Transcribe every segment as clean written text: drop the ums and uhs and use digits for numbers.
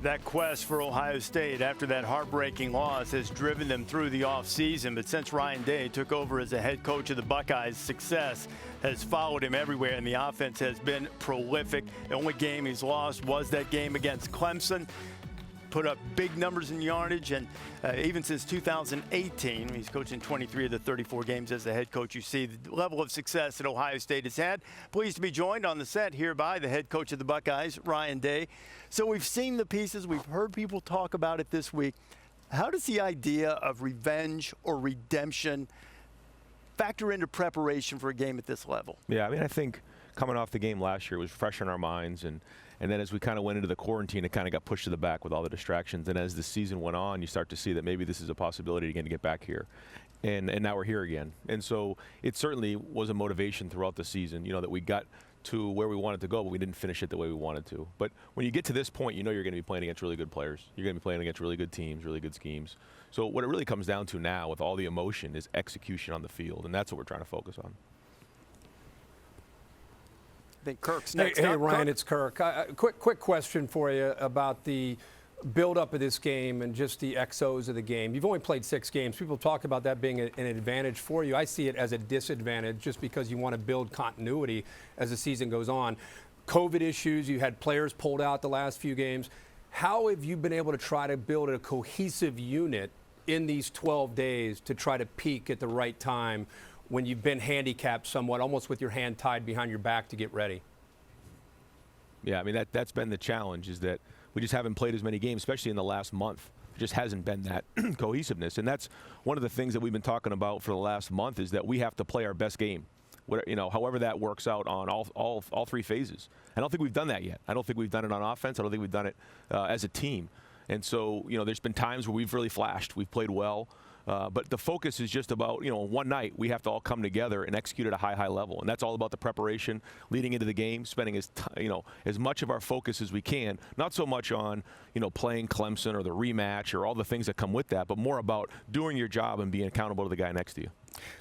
That quest for Ohio State after that heartbreaking loss has driven them through the offseason. But since Ryan Day took over as the head coach of the Buckeyes, success has followed him everywhere, and the offense has been prolific. The only game he's lost was that game against Clemson. Put up big numbers in yardage, and even since 2018, he's coaching 23 of the 34 games as the head coach. You see the level of success that Ohio State has had. Pleased to be joined on the set here by the head coach of the Buckeyes, Ryan Day. So we've seen the pieces. We've heard people talk about it this week. How does the idea of revenge or redemption factor into preparation for a game at this level? Yeah, I mean, I think coming off the game last year was fresh in our minds, and then as we kind of went into the quarantine, it kind of got pushed to the back with all the distractions. And as the season went on, you start to see that maybe this is a possibility again to get back here. And now we're here again. And so it certainly was a motivation throughout the season, you know, that we got to where we wanted to go, but we didn't finish it the way we wanted to. But when you get to this point, you know you're going to be playing against really good players. You're going to be playing against really good teams, really good schemes. So what it really comes down to now with all the emotion is execution on the field, and that's what we're trying to focus on. I think Kirk's next. Hey, Ryan, it's Kirk. Quick question for you about the build-up of this game and just the XOs of the game. You've only played 6 games. People talk about that being an advantage for you. I see it as a disadvantage just because you want to build continuity as the season goes on. COVID issues, you had players pulled out the last few games. How have you been able to try to build a cohesive unit in these 12 days to try to peak at the right time when you've been handicapped somewhat, almost with your hand tied behind your back to get ready? Yeah, I mean, that's been the challenge, is that we just haven't played as many games, especially in the last month. It just hasn't been that cohesiveness. And that's one of the things that we've been talking about for the last month, is that we have to play our best game, you know, however that works out on all 3 phases. I don't think we've done that yet. I don't think we've done it on offense. I don't think we've done it as a team. And so, you know, there's been times where we've really flashed. We've played well. But the focus is just about, you know, one night we have to all come together and execute at a high level. And that's all about the preparation leading into the game, spending as much of our focus as we can, not so much on, you know, playing Clemson or the rematch or all the things that come with that, but more about doing your job and being accountable to the guy next to you.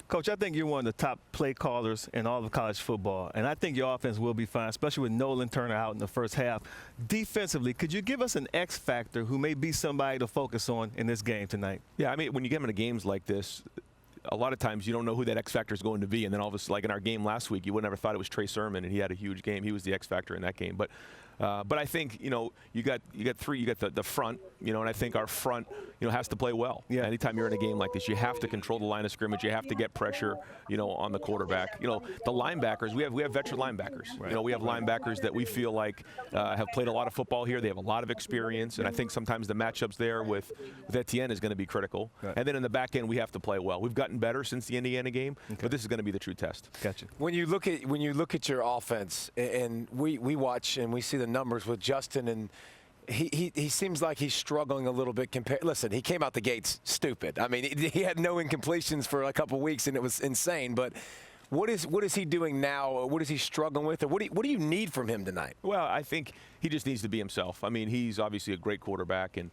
Coach, I think you're one of the top play callers in all of college football, and I think your offense will be fine, especially with Nolan Turner out in the first half. Defensively, could you give us an X factor who may be somebody to focus on in this game tonight? Yeah, I mean, when you get into games like this, a lot of times you don't know who that X factor is going to be, and then all of a sudden, like in our game last week, you would never thought it was Trey Sermon, and he had a huge game. He was the X factor in that game. But I think, you know, you got the front, you know, and I think our front, you know, has to play well. Yeah. Anytime you're in a game like this, you have to control the line of scrimmage. You have to get pressure, you know, on the quarterback. You know, the linebackers, we have veteran linebackers. Right. You know, we have linebackers that we feel like have played a lot of football here. They have a lot of experience, and I think sometimes the matchups there with Etienne is going to be critical. Right. And then in the back end, we have to play well. We've gotten better since the Indiana game, but this is going to be the true test. Gotcha. When you look at your offense, and we watch and we see the numbers with Justin, and he seems like he's struggling a little bit. Listen, he came out the gates stupid. I mean, he had no incompletions for a couple weeks, and it was insane. But what is he doing now? What is he struggling with? Or what do you need from him tonight? Well, I think he just needs to be himself. I mean, he's obviously a great quarterback, and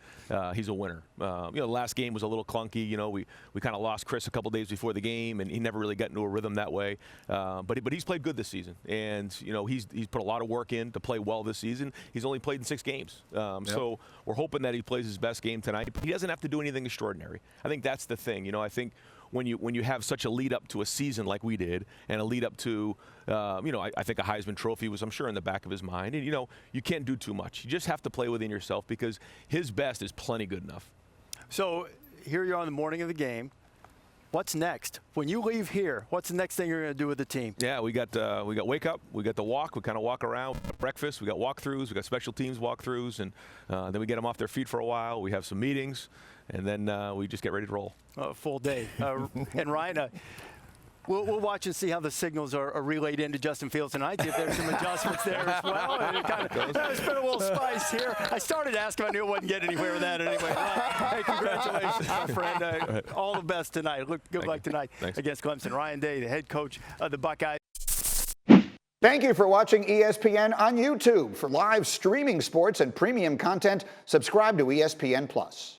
he's a winner. You know, the last game was a little clunky. You know, we kind of lost Chris a couple days before the game, and he never really got into a rhythm that way. But he's played good this season, and you know, he's put a lot of work in to play well this season. He's only played in 6 games, so we're hoping that he plays his best game tonight. But he doesn't have to do anything extraordinary. I think that's the thing. You know, I think when you have such a lead up to a season like we did, and a lead up to, you know, I think a Heisman Trophy was, I'm sure, in the back of his mind. And, you know, you can't do too much. You just have to play within yourself, because his best is plenty good enough. So here you are on the morning of the game. What's next? When you leave here, what's the next thing you're going to do with the team? Yeah, we got wake up, we got the walk, we kind of walk around, breakfast, we got walkthroughs, we got special teams walkthroughs, and then we get them off their feet for a while. We have some meetings, and then we just get ready to roll. Full day. And Ryan, we'll watch and see how the signals are relayed into Justin Fields tonight, see if there's some adjustments there as well. And it kind of put a little spice here. I started asking, I knew it wouldn't get anywhere with that anyway. Hey, congratulations, my friend. All the best tonight. Good luck tonight against Clemson. Ryan Day, the head coach of the Buckeyes. Thank you for watching ESPN on YouTube. For live streaming sports and premium content, subscribe to ESPN+.